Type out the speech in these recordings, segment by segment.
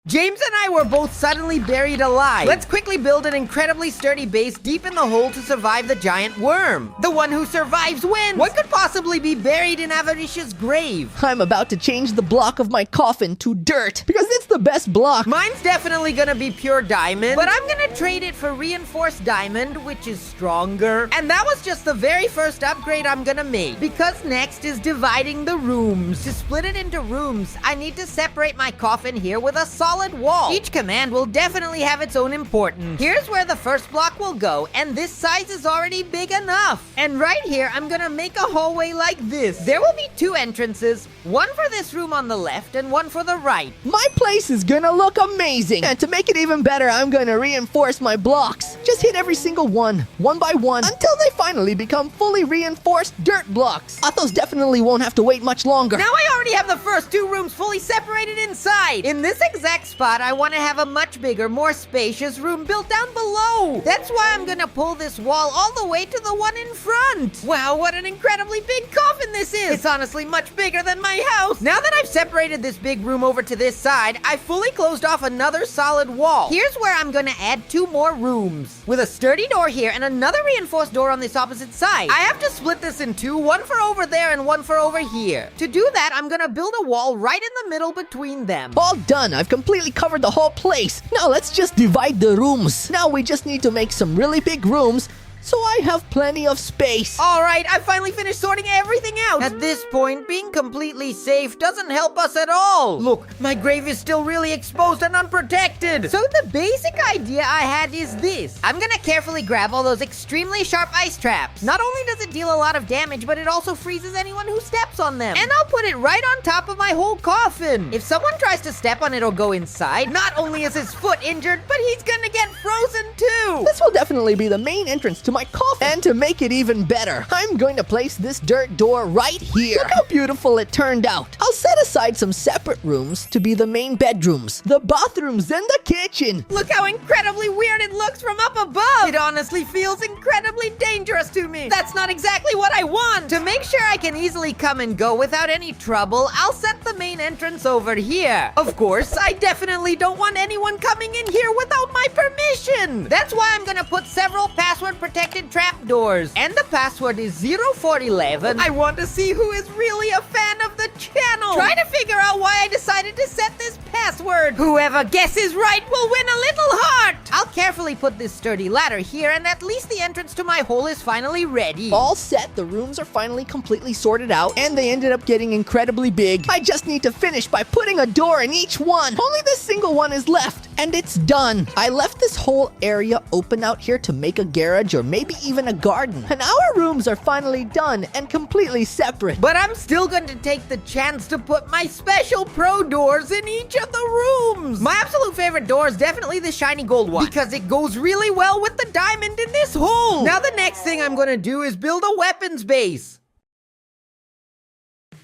James and I were both suddenly buried alive. Let's quickly build an incredibly sturdy base deep in the hole to survive the giant worm. The one who survives wins. What could possibly be buried in Avaricia's grave? I'm about to change the block of my coffin to dirt because it's the best block. Mine's definitely gonna be pure diamond, but I'm gonna trade it for reinforced diamond, which is stronger. And that was just the very first upgrade I'm gonna make, because next is dividing the rooms. To split it into rooms, I need to separate my coffin here with a solid wall. Each command will definitely have its own importance. Here's where the first block will go, and this size is already big enough. And right here, I'm gonna make a hallway like this. There will be two entrances, one for this room on the left and one for the right. My place is gonna look amazing. And to make it even better, I'm gonna reinforce my blocks. Just hit every single one by one, until they finally become fully reinforced dirt blocks. Athos definitely won't have to wait much longer. Now I already have the first two rooms fully separated inside. In this exact spot, I want to have a much bigger, more spacious room built down below. That's why I'm gonna pull this wall all the way to the one in front. Wow, what an incredibly big coffin this is. It's honestly much bigger than my house. Now that I've separated this big room over to this side, I fully closed off another solid wall. Here's where I'm gonna add two more rooms, with a sturdy door here and another reinforced door on this opposite side. I have to split this in two, one for over there and one for over here. To do that, I'm gonna build a wall right in the middle between them. All done. I've completely covered the whole place. Now let's just divide the rooms. Now we just need to make some really big rooms so I have plenty of space. All right, I finally finished sorting everything out. At this point, being completely safe doesn't help us at all. Look, my grave is still really exposed and unprotected. So the basic idea I had is this. I'm gonna carefully grab all those extremely sharp ice traps. Not only does it deal a lot of damage, but it also freezes anyone who steps on them. And I'll put it right on top of my whole coffin. If someone tries to step on it or go inside, not only is his foot injured, but he's gonna get frozen too. This will definitely be the main entrance to my coffin. And to make it even better, I'm going to place this dirt door right here. Look how beautiful it turned out. I'll set aside some separate rooms to be the main bedrooms, the bathrooms, and the kitchen. Look how incredibly weird it looks from up above. It honestly feels incredibly dangerous to me. That's not exactly what I want. To make sure I can easily come and go without any trouble, I'll set the main entrance over here. Of course, I definitely don't want anyone coming in here without my permission. That's why I'm gonna put several password protected trapdoors. And the password is 0411. I want to see who is really a fan of the channel. Try to figure out why I decided to set this password. Whoever guesses right will win a little heart. I'll carefully put this sturdy ladder here, and at least the entrance to my hole is finally ready. All set, the rooms are finally completely sorted out, and they ended up getting incredibly big. I just need to finish by putting a door in each one. Only this single one is left, and it's done. I left this whole area open out here to make a garage or maybe even a garden. And our rooms are finally done and completely separate. But I'm still going to take the chance to put my special pro doors in each of the rooms. My absolute favorite door is definitely the shiny gold one, because it goes really well with the diamond in this hole. Now the next thing I'm going to do is build a weapons base.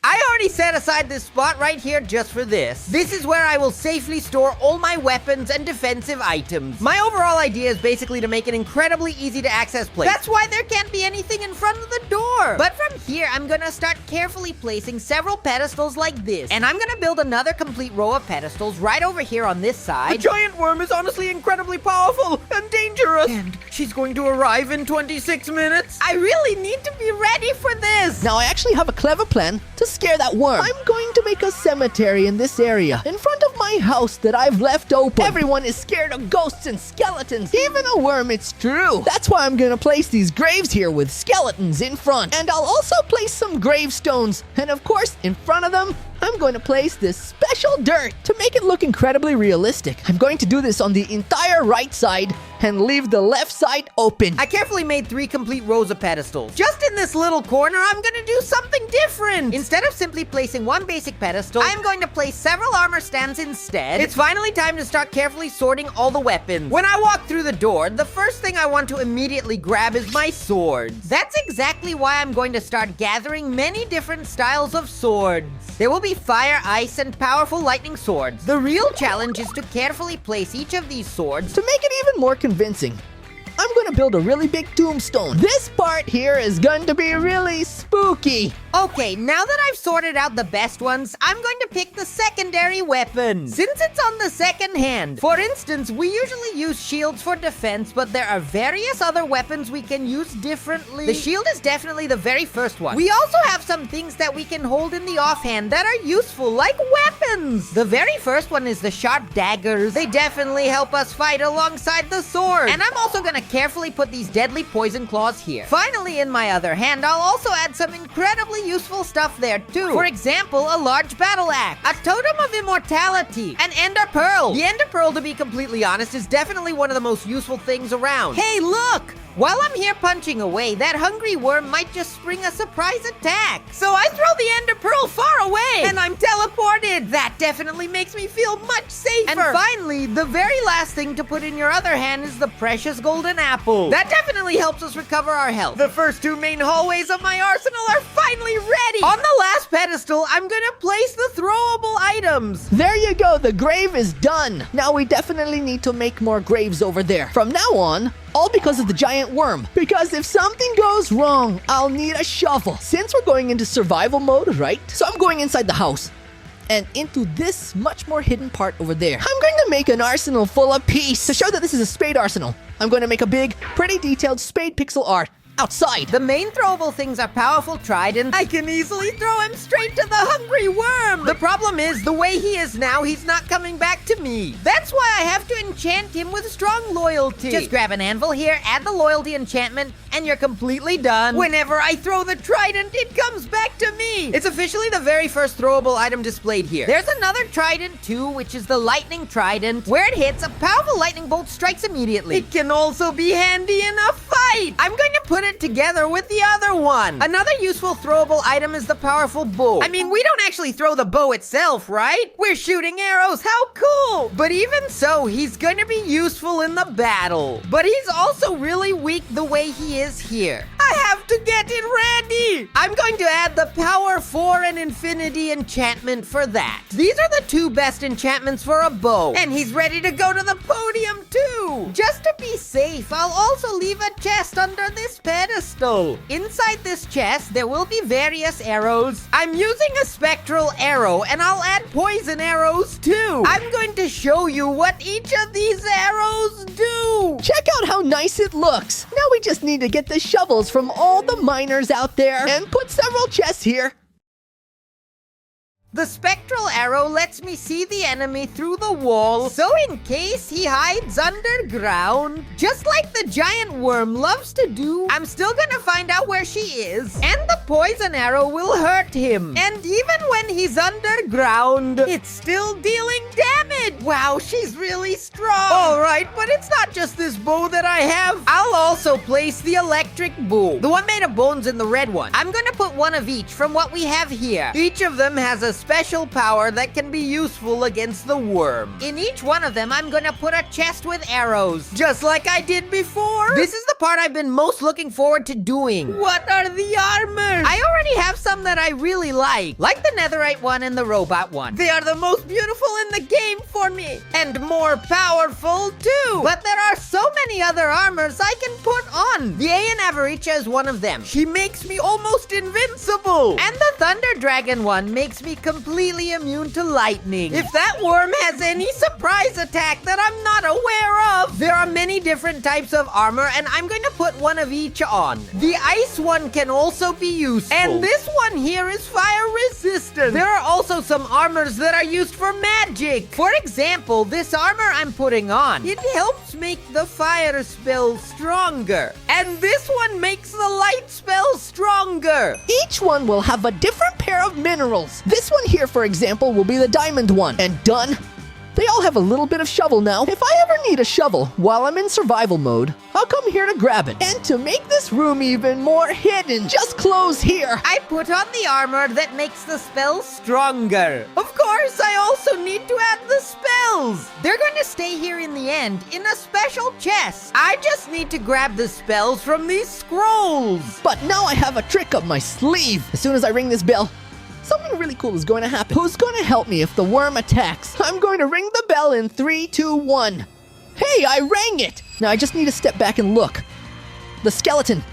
I already set aside this spot right here just for this. This is where I will safely store all my weapons and defensive items. My overall idea is basically to make an incredibly easy to access place. That's why there can't be anything in front of the door. But from here, I'm gonna start carefully placing several pedestals like this. And I'm gonna build another complete row of pedestals right over here on this side. The giant worm is honestly incredibly powerful and dangerous. And she's going to arrive in 26 minutes. I really need to be ready for this. Now I actually have a clever plan to scare that worm. I'm going to make a cemetery in this area, in front of my house that I've left open. Everyone is scared of ghosts and skeletons, even a worm, it's true. That's why I'm gonna place these graves here with skeletons in front. And I'll also place some gravestones. And of course, in front of them, I'm going to place this special dirt to make it look incredibly realistic. I'm going to do this on the entire right side and leave the left side open. I carefully made 3 complete rows of pedestals. Just in this little corner, I'm gonna do something different. Instead of simply placing one basic pedestal, I'm going to place several armor stands instead. It's finally time to start carefully sorting all the weapons. When I walk through the door, the first thing I want to immediately grab is my swords. That's exactly why I'm going to start gathering many different styles of swords. There will be fire, ice, and powerful lightning swords. The real challenge is to carefully place each of these swords to make it even more convincing. I'm going gonna build a really big tombstone. This part here is going to be really spooky. Okay, now that I've sorted out the best ones, I'm going to pick the secondary weapon, since it's on the second hand. For instance, we usually use shields for defense, but there are various other weapons we can use differently. The shield is definitely the very first one. We also have some things that we can hold in the offhand that are useful, like weapons. The very first one is the sharp daggers. They definitely help us fight alongside the sword. And I'm also gonna carefully put these deadly poison claws here. Finally, in my other hand, I'll also add some incredibly useful stuff there too. For example, a large battle axe, a totem of immortality, an ender pearl. The ender pearl, to be completely honest, is definitely one of the most useful things around. Hey, look! While I'm here punching away, that hungry worm might just spring a surprise attack. So I throw the ender pearl far away, and I'm teleported. That definitely makes me feel much safer. And finally, the very last thing to put in your other hand is the precious golden apple. That definitely helps us recover our health. The first two main hallways of my arsenal are finally ready. On the last pedestal, I'm gonna place the throwable items. There you go, the grave is done. Now we definitely need to make more graves over there. From now on, all because of the giant worm. Because if something goes wrong, I'll need a shovel. Since we're going into survival mode, right? So I'm going inside the house and into this much more hidden part over there. I'm going to make an arsenal full of peace. To show that this is a spade arsenal, I'm going to make a big, pretty detailed spade pixel art outside. The main throwable things are powerful tridents. I can easily throw him straight to the hungry worm. The problem is, the way he is now, he's not coming back to me. That's why I have to enchant him with strong loyalty. Just grab an anvil here, add the loyalty enchantment, and you're completely done. Whenever I throw the trident, it comes back to me. It's officially the very first throwable item displayed here. There's another trident too, which is the lightning trident. Where it hits, a powerful lightning bolt strikes immediately. It can also be handy in a fight. I'm going to put it together with the other one. Another useful throwable item is the powerful bow. I mean, we don't actually throw the bow itself, right? We're shooting arrows, how cool! But even so, he's going to be useful in the battle. But he's also really weak the way he is here. I have to get it ready! I'm going to add the Power 4 and Infinity enchantment for that. These are the two best enchantments for a bow. And he's ready to go to the podium too! Just to be safe, I'll also leave a chest under this pedestal. Inside this chest, there will be various arrows. I'm using a spectral arrow, and I'll add poison arrows too. I'm going to show you what each of these arrows do. Check out how nice it looks. Now we just need to get the shovels from all the miners out there and put several chests here. The spectral arrow lets me see the enemy through the wall, so in case he hides underground, just like the giant worm loves to do, I'm still gonna find out where she is, and the poison arrow will hurt him. And even when he's underground, it's still dealing damage. Wow, she's really strong. Alright, but it's not just this bow that I have. I'll also place the electric bow, the one made of bones in the red one. I'm gonna put one of each from what we have here. Each of them has a special power that can be useful against the worm. In each one of them, I'm gonna put a chest with arrows, just like I did before. This is the part I've been most looking forward to doing. What are the armors? I already have some that I really like the netherite one and the robot one. They are the most beautiful in the game for me, and more powerful too. But there are so many other armors I can put on. The Ayan Avaricia is one of them. She makes me almost invincible. And the Thunder Dragon one makes me completely immune to lightning. If that worm has any surprise attack that I'm not aware of, there are many different types of armor, and I'm going to put one of each on. The ice one can also be useful, and this one here is fire resistant. There are also some armors that are used for magic. For example, this armor I'm putting on, it helps make the fire spell stronger, and this one makes the light spell stronger. Each one will have a different pair of minerals. This one here, for example, will be the diamond one. And done. They all have a little bit of shovel now. If I ever need a shovel while I'm in survival mode, I'll come here to grab it. And to make this room even more hidden, just close here. I put on the armor that makes the spell stronger. Of course, I also need to add the spells. They're going to stay here in the end in a special chest. I just need to grab the spells from these scrolls. But now I have a trick up my sleeve. As soon as I ring this bell, something really cool is going to happen. Who's going to help me if the worm attacks? I'm going to ring the bell in 3, 2, 1. Hey, I rang it! Now I just need to step back and look. The skeleton.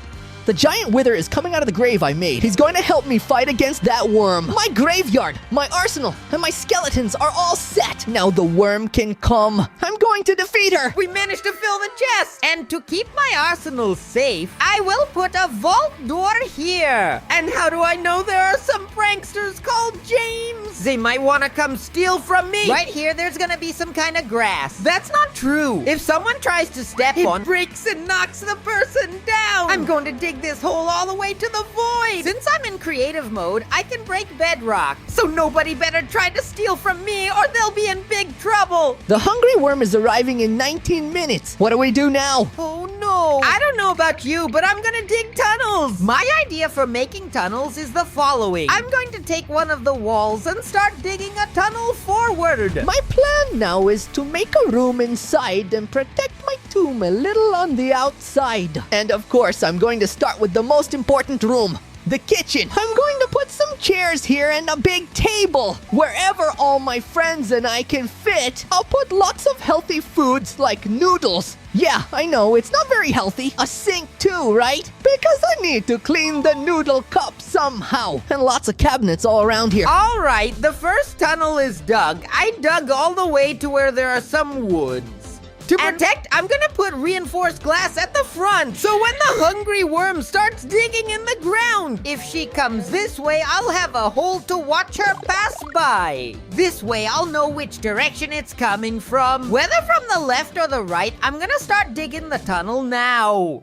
The giant wither is coming out of the grave I made. He's going to help me fight against that worm. My graveyard, my arsenal, and my skeletons are all set. Now the worm can come. I'm going to defeat her. We managed to fill the chest! And to keep my arsenal safe, I will put a vault door here. And how do I know there are some pranksters called James? They might want to come steal from me. Right here, there's gonna be some kind of grass. That's not true. If someone tries to step on, it breaks and knocks the person down. I'm going to dig this hole all the way to the void. Since I'm in creative mode, I can break bedrock. So nobody better try to steal from me or they'll be in big trouble. The hungry worm is arriving in 19 minutes. What do we do now? Oh no. I don't know about you, but I'm gonna dig tunnels. My idea for making tunnels is the following. I'm going to take one of the walls and start digging a tunnel forward. My plan now is to make a room inside and protect my tomb a little on the outside. And of course, I'm going to start with the most important room, the kitchen. I'm going to put some chairs here and a big table. Wherever all my friends and I can fit, I'll put lots of healthy foods like noodles. Yeah, I know, it's not very healthy. A sink too, right? Because I need to clean the noodle cup somehow. And lots of cabinets all around here. All right, the first tunnel is dug. I dug all the way to where there are some woods. To protect, I'm gonna put reinforced glass at the front, so when the hungry worm starts digging in the ground, if she comes this way, I'll have a hole to watch her pass by. This way, I'll know which direction it's coming from. Whether from the left or the right, I'm gonna start digging the tunnel now.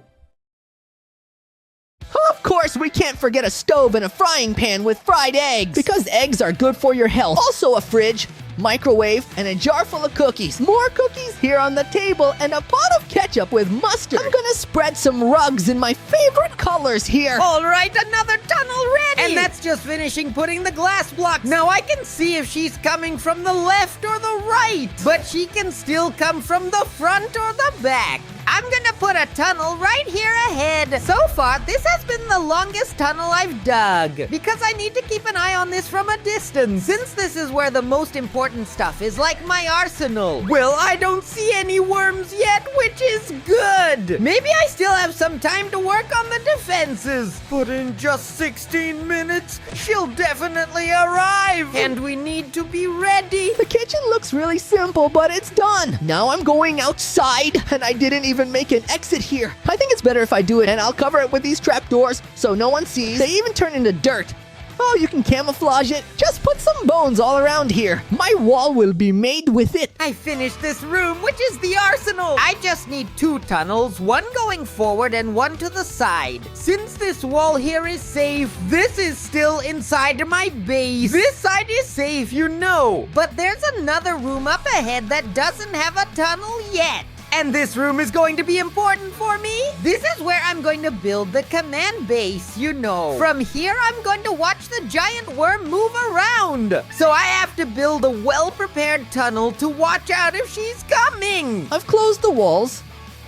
Of course, we can't forget a stove and a frying pan with fried eggs, because eggs are good for your health. Also a fridge, microwave, and a jar full of cookies. More cookies here on the table, and a pot of ketchup with mustard. I'm gonna spread some rugs in my favorite colors here. All right, another tunnel ready! And that's just finishing putting the glass blocks. Now I can see if she's coming from the left or the right, but she can still come from the front or the back. I'm gonna put a tunnel right here ahead. So far, this has been the longest tunnel I've dug, because I need to keep an eye on this from a distance, since this is where the most important stuff is, like my arsenal. Well, I don't see any worms yet, which is good. Maybe I still have some time to work on the defenses, but in just 16 minutes, she'll definitely arrive, and we need to be ready. The kitchen looks really simple, but it's done. Now I'm going outside, and I didn't even make an exit here. I think it's better if I do it, and I'll cover it with these trapdoors so no one sees. They even turn into dirt. Oh, you can camouflage it. Just put some bones all around here. My wall will be made with it. I finished this room, which is the arsenal. I just need 2 tunnels, one going forward and one to the side. Since this wall here is safe, this is still inside my base. This side is safe, you know. But there's another room up ahead that doesn't have a tunnel yet. And this room is going to be important for me. This is where I'm going to build the command base, you know. From here, I'm going to watch the giant worm move around. So I have to build a well-prepared tunnel to watch out if she's coming. I've closed the walls.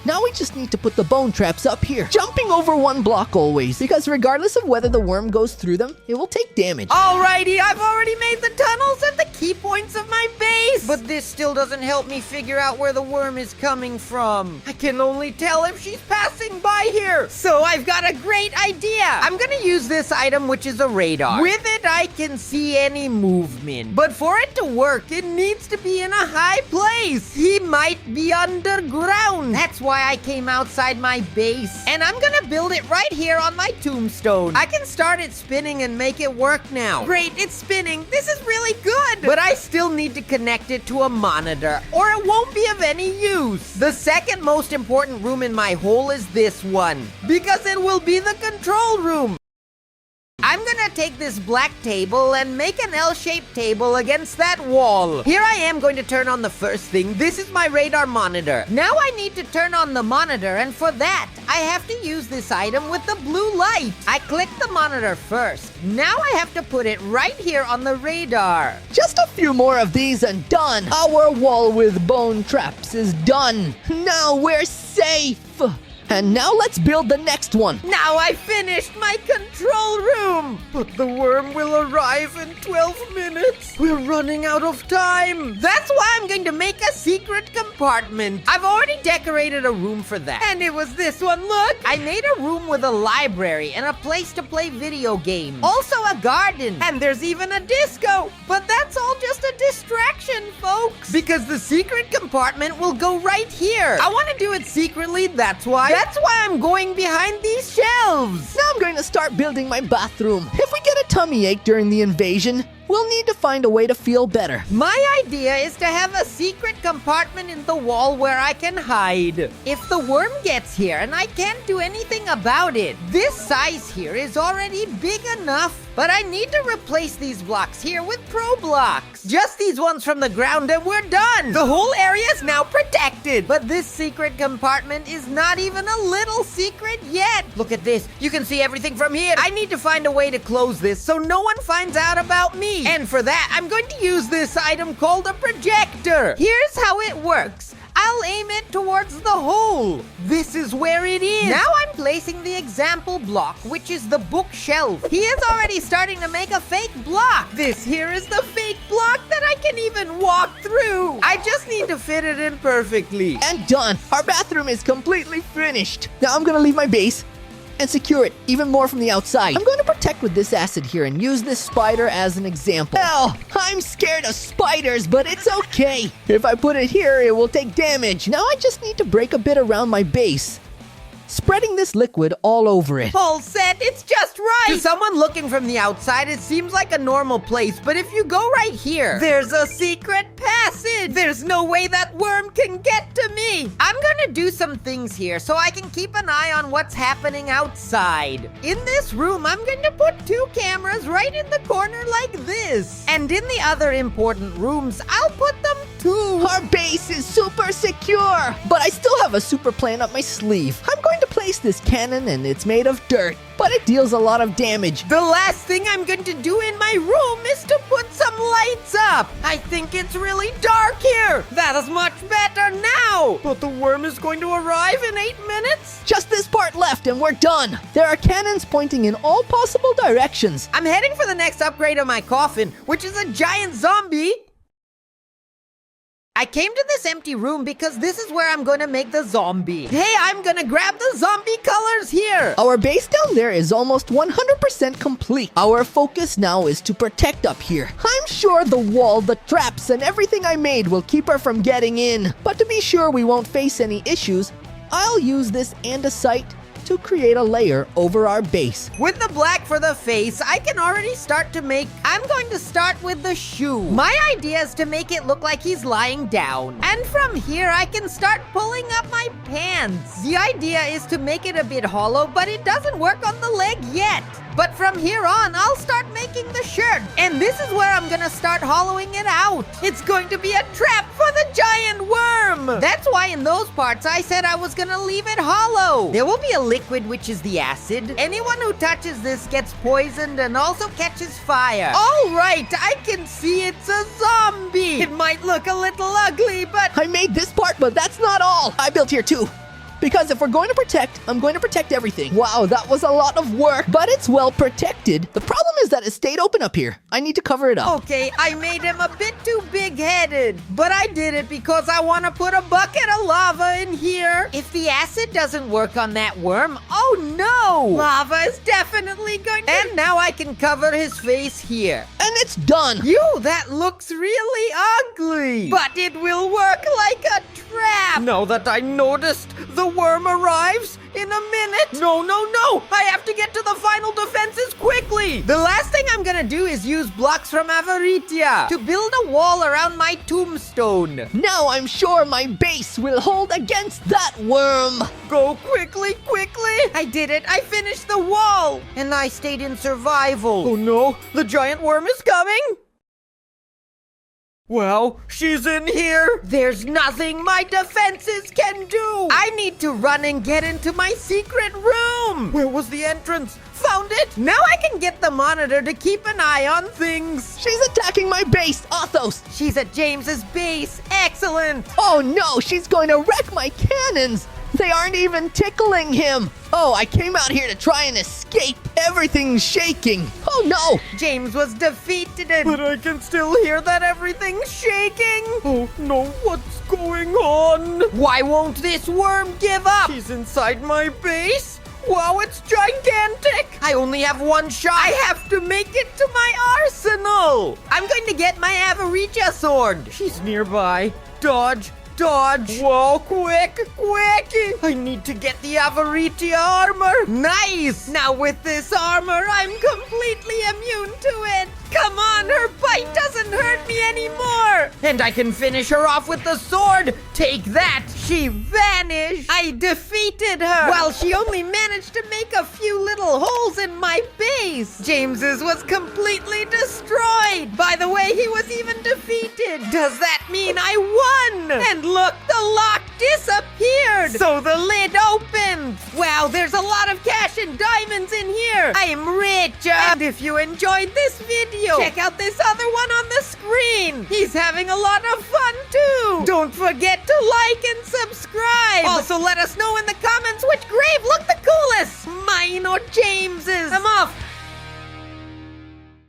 Now we just need to put the bone traps up here. Jumping over one block always, because regardless of whether the worm goes through them, it will take damage. Alrighty, I've already made the tunnels at the key points of my base. But this still doesn't help me figure out where the worm is coming from. I can only tell if she's passing by here. So I've got a great idea. I'm gonna use this item, which is a radar. With it, I can see any movement. But for it to work, it needs to be in a high place. He might be underground. That's why I came outside my base. And I'm gonna build it right here on my tombstone. I can start it spinning and make it work now. Great, it's spinning. This is really good. But I still need to connect it to a monitor, or it won't be of any use. The second most important room in my hole is this one, because it will be the control room. I'm gonna take this black table and make an L-shaped table against that wall. Here I am going to turn on the first thing. This is my radar monitor. Now I need to turn on the monitor, and for that, I have to use this item with the blue light. I click the monitor first. Now I have to put it right here on the radar. Just a few more of these and done. Our wall with bone traps is done. Now we're safe. And now let's build the next one. Now I finished my control room! But the worm will arrive in 12 minutes. We're running out of time. That's why I'm going to make a secret compartment. I've already decorated a room for that. And it was this one, look! I made a room with a library and a place to play video games. Also a garden. And there's even a disco. But that's all just a distraction, folks. Because the secret compartment will go right here. I want to do it secretly, that's why. That's why I'm going behind these shelves. Now I'm going to start building my bathroom. If we get a tummy ache during the invasion, we'll need to find a way to feel better. My idea is to have a secret compartment in the wall where I can hide. If the worm gets here and I can't do anything about it, this size here is already big enough. But I need to replace these blocks here with pro blocks. Just these ones from the ground and we're done. The whole area is now protected. But this secret compartment is not even a little secret yet. Look at this. You can see everything from here. I need to find a way to close this so no one finds out about me. And for that, I'm going to use this item called a projector. Here's how it works. I'll aim it towards the hole. This is where it is. Now I'm placing the example block, which is the bookshelf. He is already starting to make a fake block. This here is the fake block that I can even walk through. I just need to fit it in perfectly. And done. Our bathroom is completely finished. Now I'm going to leave my base and secure it even more from the outside. I'm going to protect with this acid here and use this spider as an example. Hell, I'm scared of spiders, but it's okay. If I put it here, it will take damage. Now I just need to break a bit around my base, spreading this liquid all over it. All set, it's just right. To someone looking from the outside, it seems like a normal place, but if you go right here, there's a secret passage. There's no way that worm can get to me. I'm gonna do some things here so I can keep an eye on what's happening outside. In this room, I'm going to put 2 cameras right in the corner like this. And in the other important rooms, I'll put them too. Our base is super secure, but I still have a super plan up my sleeve. I'm going to place this cannon and it's made of dirt, but it deals a lot of damage. The last thing I'm going to do in my room is to put some lights up. I think it's really dark here. That is much better now. But the worm is going to arrive in 8 minutes. Just this part left and we're done. There are cannons pointing in all possible directions. I'm heading for the next upgrade of my coffin, which is a giant zombie. I came to this empty room because this is where I'm going to make the zombie. Hey, I'm going to grab the zombie colors here. Our base down there is almost 100% complete. Our focus now is to protect up here. I'm sure the wall, the traps, and everything I made will keep her from getting in. But to be sure we won't face any issues, I'll use this andesite to create a layer over our base. With the black for the face, I can already start to make... I'm going to start with the shoe. My idea is to make it look like he's lying down. And from here, I can start pulling up my pants. The idea is to make it a bit hollow, but it doesn't work on the leg yet. But from here on, I'll start making the shirt. And this is where I'm gonna start hollowing it out. It's going to be a trap for the giant worm. That's why in those parts, I said I was gonna leave it hollow. There will be a liquid, which is the acid. Anyone who touches this gets poisoned and also catches fire. All right, I can see it's a zombie. It might look a little ugly, but... I made this part, but that's not all. I built here too. Because if we're going to protect, I'm going to protect everything. Wow, that was a lot of work, but it's well protected. The problem is that it stayed open up here. I need to cover it up. Okay, I made him a bit too big-headed, but I did it because I want to put a bucket of lava in here. If the acid doesn't work on that worm, oh no! Lava is definitely going to... And now I can cover his face here. And it's done. That looks really ugly. But it will work like a trap. Now that I noticed, the worm arrives in a minute. No, I have to get to the final defenses quickly. The last thing I'm gonna do is use blocks from Avaritia to build a wall around my tombstone. Now I'm sure my base will hold against that worm. Go quickly. I did it. I finished the wall. And I stayed in survival. Oh no, the giant worm is coming. Well, she's in here. There's nothing my defenses can do. I need to run and get into my secret room. Where was the entrance? Found it. Now I can get the monitor to keep an eye on things. She's attacking my base, Athos. She's at James's base. Excellent. Oh no, she's going to wreck my cannons. They aren't even tickling him. Oh, I came out here to try and escape. Everything's shaking. Oh no! James was defeated, but I can still hear that everything's shaking. Oh no, what's going on? Why won't this worm give up? He's inside my base. Wow, it's gigantic! I only have one shot. I have to make it to my arsenal. I'm going to get my Avaricia sword. She's nearby. Dodge. Dodge! Whoa, quick! I need to get the Avaricia armor! Nice! Now with this armor, I'm completely immune to it! Come on, her bite doesn't hurt me anymore! And I can finish her off with the sword! Take that! She vanished! I defeated her! While she only managed to make a few little holes in my base! James's was completely destroyed! By the way, he was even defeated! Does that mean I won? And look, the lock disappeared! So the lid opened! Wow, there's a lot of cash and diamonds in here! I am rich! And if you enjoyed this video, check out this other one on the screen! He's having a lot of fun too! Don't forget to like and subscribe! Also, let us know in the comments which grave looked the coolest! Mine or James's! I'm off!